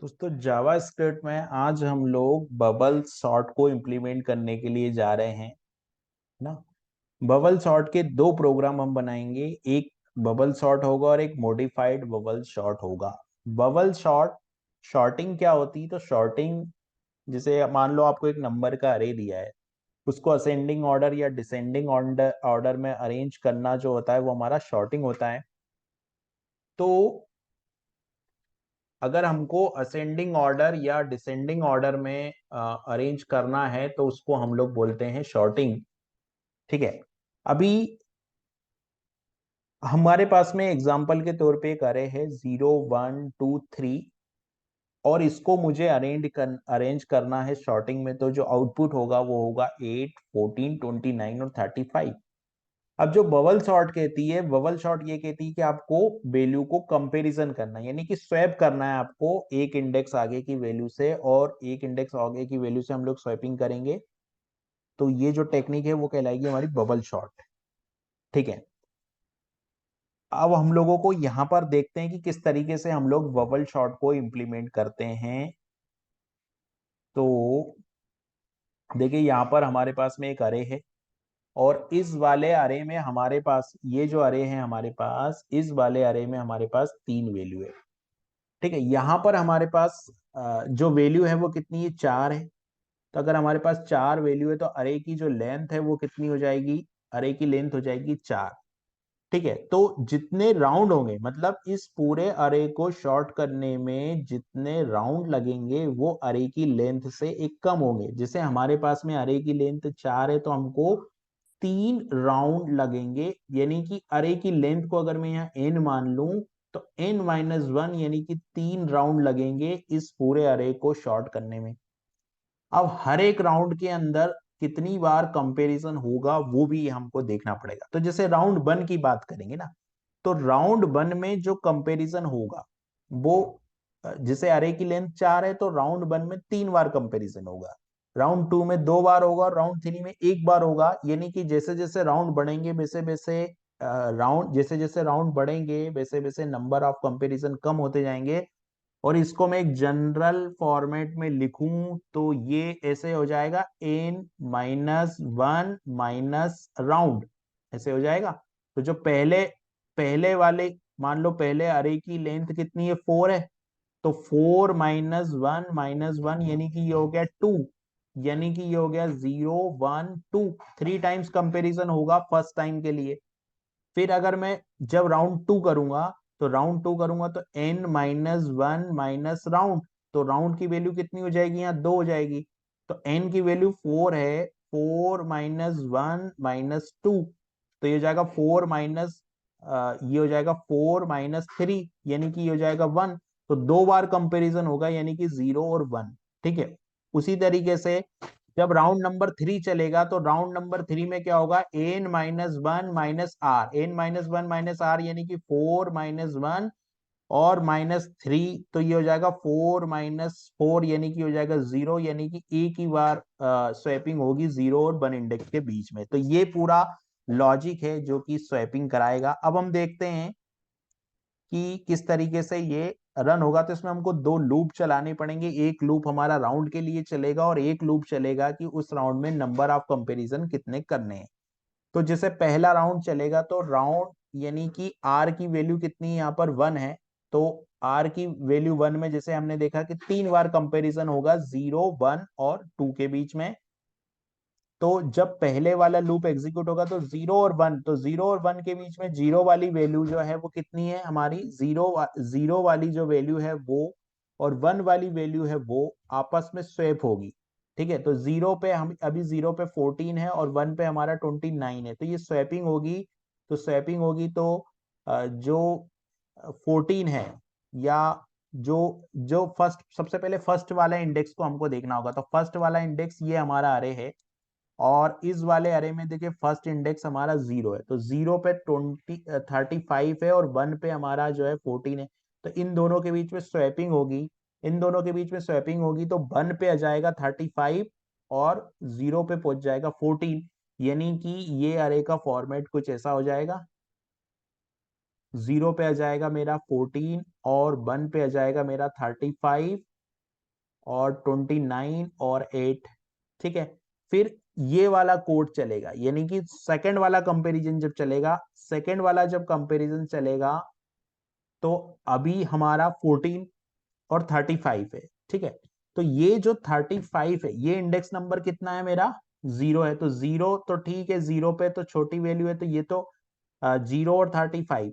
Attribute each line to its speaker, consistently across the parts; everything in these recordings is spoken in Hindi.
Speaker 1: दोस्तों जावा स्क्रिप्ट में आज हम लोग बबल सॉर्ट को इम्प्लीमेंट करने के लिए जा रहे हैं ना। बबल सॉर्ट के दो प्रोग्राम हम बनाएंगे। एक बबल सॉर्ट होगा और एक मॉडिफाइड बबल सॉर्ट होगा। बबल सॉर्ट शॉर्टिंग क्या होती है? तो शॉर्टिंग जैसे मान लो आपको एक नंबर का अरे दिया है, उसको असेंडिंग ऑर्डर या डिसेंडिंग ऑर्डर ऑर्डर में अरेंज करना जो होता है वो हमारा शॉर्टिंग होता है। तो अगर हमको असेंडिंग ऑर्डर या डिसेंडिंग ऑर्डर में अरेंज करना है तो उसको हम लोग बोलते हैं शॉर्टिंग। ठीक है। अभी हमारे पास में एग्जांपल के तौर पे एक अरे है 0 1 2 3, और इसको मुझे अरेंज करना है शॉर्टिंग में। तो जो आउटपुट होगा वो होगा 8 14 29 और 35। अब जो बबल सॉर्ट कहती है, बबल सॉर्ट ये कहती है कि आपको वैल्यू को कंपैरिजन करना है, यानी कि स्वैप करना है आपको एक इंडेक्स आगे की वैल्यू से और एक इंडेक्स आगे की वैल्यू से हम लोग स्वैपिंग करेंगे। तो ये जो टेक्निक है वो कहलाएगी हमारी बबल सॉर्ट। ठीक है। अब हम लोगों को यहां पर देखते हैं कि किस तरीके से हम लोग बबल सॉर्ट को इंप्लीमेंट करते हैं। तो देखिए यहां पर हमारे पास में एक अरे है, और इस वाले अरे में हमारे पास ये जो अरे है हमारे पास, इस वाले अरे में हमारे पास तीन वैल्यू है। ठीक है। यहाँ पर हमारे पास जो वैल्यू है वो कितनी है? 4 है। तो अगर हमारे पास 4 वैल्यू है तो अरे की जो लेंथ है वो कितनी हो जाएगी? अरे की लेंथ हो जाएगी 4। ठीक है। तो जितने राउंड होंगे, मतलब इस पूरे अरे को शॉर्ट करने में जितने राउंड लगेंगे वो अरे की लेंथ से एक कम होंगे। जैसे हमारे पास में अरे की लेंथ 4 है तो हमको 3 राउंड लगेंगे, यानी कि अरे की लेंथ को अगर मैं यहाँ n मान लूं तो n-1 यानी कि 3 राउंड लगेंगे इस पूरे अरे को शॉर्ट करने में। अब हर एक राउंड के अंदर कितनी बार कंपैरिजन होगा वो भी हमको देखना पड़ेगा। तो जैसे राउंड 1 की बात करेंगे ना, तो राउंड 1 में जो कंपैरिजन होगा वो जैसे अरे की लेंथ 4 है तो राउंड 1 में 3 बार कंपैरिजन होगा, राउंड 2 में 2 बार होगा और राउंड 3 में 1 बार होगा। यानी कि जैसे जैसे राउंड बढ़ेंगे वैसे वैसे जैसे जैसे राउंड बढ़ेंगे वैसे वैसे नंबर ऑफ कंपैरिजन कम होते जाएंगे। और इसको मैं एक जनरल फॉर्मेट में लिखूं तो ये ऐसे हो जाएगा n-1 माइनस राउंड, ऐसे हो जाएगा। तो जो पहले पहले वाले, मान लो पहले अरे की लेंथ कितनी है? 4 है। तो 4-1 यानी कि ये हो गया 2, यानी कि ये हो गया 0 1 2। 3 टाइम्स कंपेरिजन होगा फर्स्ट टाइम के लिए। फिर अगर मैं जब राउंड टू करूंगा तो n-1 माइनस राउंड, तो राउंड की वैल्यू कितनी हो जाएगी? यहाँ 2 हो जाएगी। तो n की वैल्यू 4 है, 4-1 - 2, तो ये हो जाएगा 4 ये हो जाएगा 4-3, यानी कि ये हो जाएगा 1। तो 2 बार कंपैरिजन होगा, यानी कि 0 और 1। ठीक है। उसी तरीके से जब राउंड नंबर 3 चलेगा तो राउंड नंबर 3 में क्या होगा? n-1 - r, यानी कि 4-1 और -3, तो ये हो जाएगा 4-4, यानी कि हो जाएगा 0, यानी कि एक ही बार स्वैपिंग होगी 0 और 1 इंडेक्स के बीच में। तो ये पूरा लॉजिक है जो कि स्वैपिंग कराएगा। अब हम देखते हैं कि किस तरीके से ये रन होगा। तो इसमें हमको दो लूप चलाने पड़ेंगे। एक लूप हमारा राउंड के लिए चलेगा और एक लूप चलेगा कि उस राउंड में नंबर ऑफ कंपैरिजन कितने करने हैं। तो जैसे पहला राउंड चलेगा तो राउंड यानी कि आर की वैल्यू कितनी है? यहाँ पर 1 है। तो आर की वैल्यू 1 में जैसे हमने देखा कि 3 बार कंपैरिजन होगा 0 1 और 2 के बीच में। तो जब पहले वाला लूप एग्जीक्यूट होगा तो 0 और 1, तो 0 और 1 के बीच में जीरो वाली वैल्यू जो है वो कितनी है हमारी? जीरो वाली जो वैल्यू है वो और 1 वाली वैल्यू है वो आपस में स्वैप होगी। ठीक है। तो जीरो पे हम अभी 0 पे 14 है और 1 पे हमारा 29 है, तो ये स्वैपिंग होगी। तो स्वैपिंग होगी तो जो 14 है, या जो जो फर्स्ट, सबसे पहले फर्स्ट वाला इंडेक्स को हमको देखना होगा। तो फर्स्ट वाला इंडेक्स ये हमारा अरे है, और इस वाले अरे में देखिए फर्स्ट इंडेक्स हमारा 0 है। तो 0 पे 35 है और 1 पे हमारा जो है 14 है। तो इन दोनों के बीच में स्वैपिंग होगी, इन दोनों के बीच में स्वैपिंग होगी तो 1 पे आ जाएगा 35 और 0 पे पहुंच जाएगा 14। यानी कि ये अरे का फॉर्मेट कुछ ऐसा हो जाएगा। 0 पे आ जाएगा मेरा 14 और 1 पे आ जाएगा मेरा 35, और 29 और 8, ठीक है। फिर ये वाला कोड चलेगा, यानी कि सेकंड वाला कंपैरिजन जब चलेगा, सेकंड वाला जब कंपैरिजन चलेगा तो अभी हमारा 14 और 35 है, ठीक है। तो ये जो 35 है, ये इंडेक्स नंबर कितना है मेरा, 0 है। तो 0 तो ठीक है, 0 पे तो छोटी वैल्यू है, तो ये तो 0 और 35,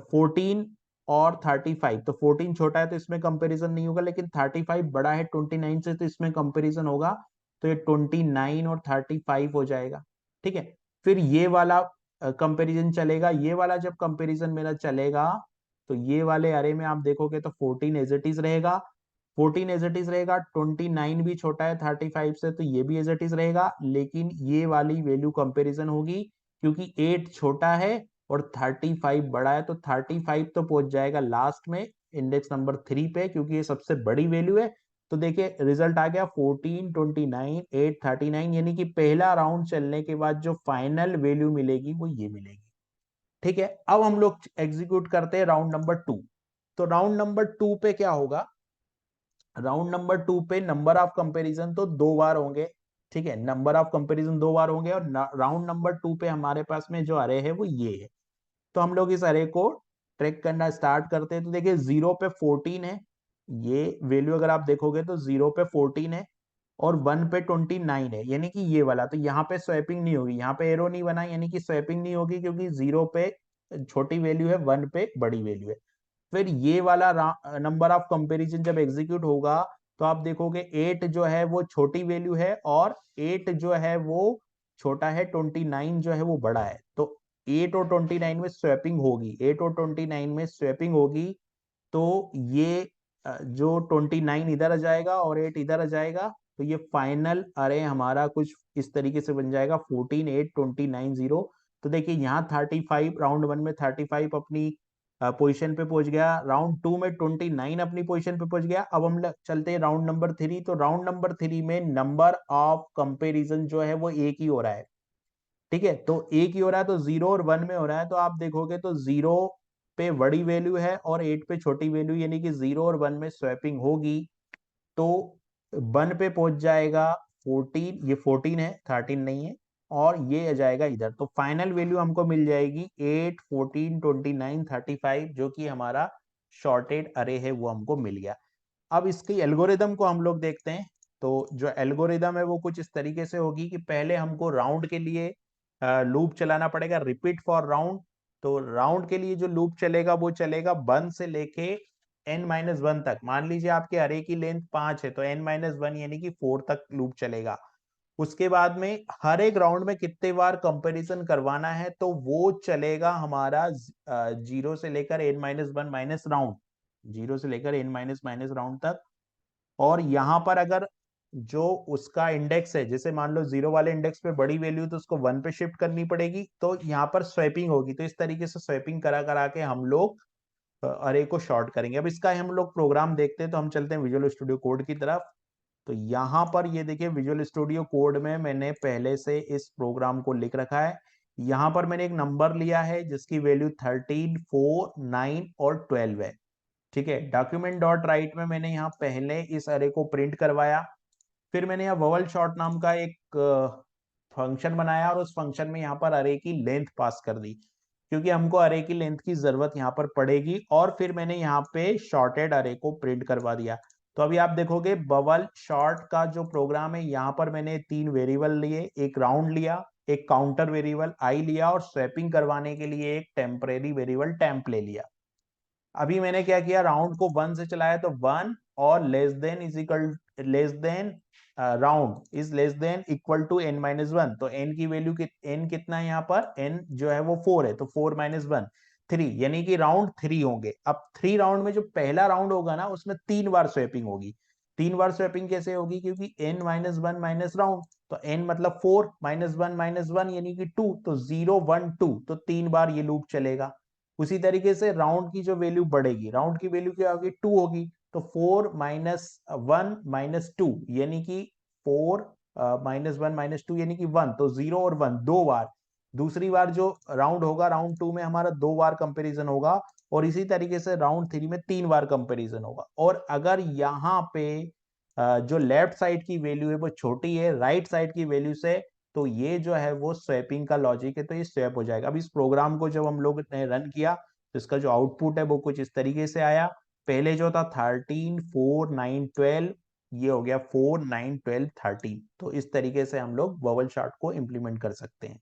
Speaker 1: 14 और 35, तो 14 छोटा है तो इसमें कंपैरिजन नहीं होगा, लेकिन 35 बड़ा है 29 से तो इसमें कंपैरिजन होगा। तो ये 29 और 35 हो जाएगा, ठीक है। फिर ये वाला कंपैरिजन चलेगा, ये वाला जब कंपैरिजन मेरा चलेगा तो ये वाले अरे में आप देखोगे तो 14 एज इट इज रहेगा, 14 एज इट इज रहेगा, 29 भी छोटा है 35 से तो ये भी एज इट इज रहेगा, लेकिन ये वाली वैल्यू कंपैरिजन होगी क्योंकि 8 छोटा है और 35 बड़ा है, तो 35 तो पहुंच जाएगा लास्ट में इंडेक्स नंबर 3 पे, क्योंकि ये सबसे बड़ी वैल्यू है। तो देखिए रिजल्ट आ गया 14, 29, 8, 39, यानी कि पहला राउंड चलने के बाद जो फाइनल वैल्यू मिलेगी वो ये मिलेगी, ठीक है। अब हम लोग एग्जीक्यूट करते हैं राउंड नंबर 2। तो राउंड नंबर 2 पे क्या होगा, राउंड नंबर 2 पे नंबर ऑफ कंपैरिजन तो 2 बार होंगे, ठीक है, नंबर ऑफ कंपैरिजन 2 बार होंगे, और राउंड नंबर 2 पे हमारे पास में जो अरे है वो ये है। तो हम लोग इस अरे को ट्रैक करना स्टार्ट करते हैं। तो देखिए 0 पे 14 है, ये वैल्यू अगर आप देखोगे तो 0 पे 14 है और 1 पे 29 है, यानी कि ये वाला। तो यहाँ पे स्वैपिंग नहीं होगी, यहाँ पे एरो नहीं बना, यानी कि स्वैपिंग नहीं होगी, क्योंकि 0 पे छोटी वैल्यू है, 1 पे बड़ी वैल्यू है। फिर ये वाला नंबर ऑफ कंपैरिजन जब एग्जीक्यूट होगा तो आप देखोगे 8 जो है वो छोटी वैल्यू है और 8 जो है वो छोटा है, 29 जो है वो बड़ा है। तो 8 और 29 में स्वैपिंग होगी, 8 और 29 में स्वैपिंग होगी। तो ये जो 29 इधर आ जाएगा और 8 इधर आ जाएगा, तो ये फाइनल अरे हमारा कुछ इस तरीके से बन जाएगा 14, 8, 29, 0। तो देखिए यहाँ 35, राउंड 1 में 35 अपनी पोजीशन पे पहुंच गया, राउंड 2 में 29 अपनी पोजीशन पे पहुंच गया। अब हम चलते हैं राउंड नंबर 3। तो राउंड नंबर 3 में नंबर ऑफ कंपैरिजन जो है वो एक ही हो रहा है, ठीक है। तो एक ही हो रहा है, तो 0 और 1 में हो रहा है। तो आप देखोगे तो 0 पे बड़ी वैल्यू है और 8 पे छोटी वैल्यू, यानी कि 0 और 1 में स्वैपिंग होगी। तो 1 पे पहुंच जाएगा 14, ये 14 है 13 नहीं है, और ये आ जाएगा इधर। तो फाइनल वैल्यू हमको मिल जाएगी 8, 14, 29, 35, जो कि हमारा शॉर्टेड अरे है वो हमको मिल गया। अब इसकी एल्गोरिदम को हम लोग देखते हैं। तो जो एल्गोरिदम है वो कुछ इस तरीके से होगी कि पहले हमको राउंड के लिए लूप चलाना पड़ेगा, रिपीट फॉर राउंड। तो राउंड के लिए जो लूप चलेगा वो चलेगा 1 से लेके n-1 तक। मान लीजिए आपके अरे की लेंथ 5 है तो n-1 यानी कि 4 तक लूप चलेगा। उसके बाद में हर एक राउंड में कितने बार कंपैरिजन करवाना है, तो वो चलेगा हमारा 0 से लेकर n-1 माइनस राउंड, 0 से लेकर n-1 राउंड तक। और यहां पर अगर जो उसका इंडेक्स है, जैसे मान लो 0 वाले इंडेक्स पे बड़ी वैल्यू तो उसको 1 पे शिफ्ट करनी पड़ेगी, तो यहाँ पर स्वैपिंग होगी। तो इस तरीके से स्वैपिंग करा करा के हम लोग अरे को शॉर्ट करेंगे। अब इसका हम लोग प्रोग्राम देखते हैं, तो हम चलते हैं विजुअल स्टूडियो कोड की तरफ। तो यहाँ पर ये देखिए विजुअल स्टूडियो कोड में मैंने पहले से इस प्रोग्राम को लिख रखा है। यहाँ पर मैंने एक नंबर लिया है जिसकी वैल्यू 13, 4, 9 और 12 है, ठीक है। डॉक्यूमेंट डॉट राइट में मैंने यहाँ पहले इस अरे को प्रिंट करवाया। फिर मैंने यहाँ वोवल शॉर्ट नाम का एक फंक्शन बनाया और उस फंक्शन में यहाँ पर अरे की लेंथ पास कर दी, क्योंकि हमको अरे की लेंथ की जरूरत यहाँ पर पड़ेगी। और फिर मैंने यहाँ पे शॉर्टेड अरे को प्रिंट करवा दिया। तो अभी आप देखोगे बबल शॉर्ट का जो प्रोग्राम है, यहाँ पर मैंने 3 वेरिएबल लिए, एक राउंड लिया, एक काउंटर वेरिएबल आई लिया, और स्वैपिंग करवाने के लिए एक टेम्परेरी वेरिएबल टेम्प ले लिया। अभी मैंने क्या किया, राउंड को 1 से चलाया, तो 1 और less than is equal, less than round is less than equal to n-1। तो n की वैल्यू n कितना है यहाँ पर, n जो है वो 4 है, तो 4 माइनस 1 3, यानी कि राउंड 3 होंगे। अब 3 राउंड में जो पहला राउंड होगा ना उसमें 3 बार स्वैपिंग होगी। 3 बार स्वैपिंग कैसे होगी, क्योंकि n-1 माइनस राउंड, तो n मतलब 4 माइनस 1 यानी कि 2, तो 0, 1, 2, तो 3 बार ये लूप चलेगा। उसी तरीके से राउंड की जो वैल्यू बढ़ेगी, राउंड की वैल्यू क्या होगी, 2 होगी, तो 4 माइनस 1 माइनस 2 यानी कि 4 माइनस 1 माइनस 2 यानी कि 1, तो 0 और 1 2 बार। दूसरी बार जो राउंड होगा, राउंड 2 में हमारा 2 बार कंपैरिजन होगा, और इसी तरीके से राउंड 3 में 3 बार कंपैरिजन होगा। और अगर यहाँ पे जो लेफ्ट साइड की वैल्यू है वो छोटी है राइट साइड की वैल्यू से, तो ये जो है वो स्वैपिंग का लॉजिक है, तो ये स्वैप हो जाएगा। अब इस प्रोग्राम को जब हम लोग ने रन किया तो इसका जो आउटपुट है वो कुछ इस तरीके से आया। पहले जो था 13 4 9 12, ये हो गया 4 9 12 13। तो इस तरीके से हम लोग बबल चार्ट को इम्प्लीमेंट कर सकते हैं।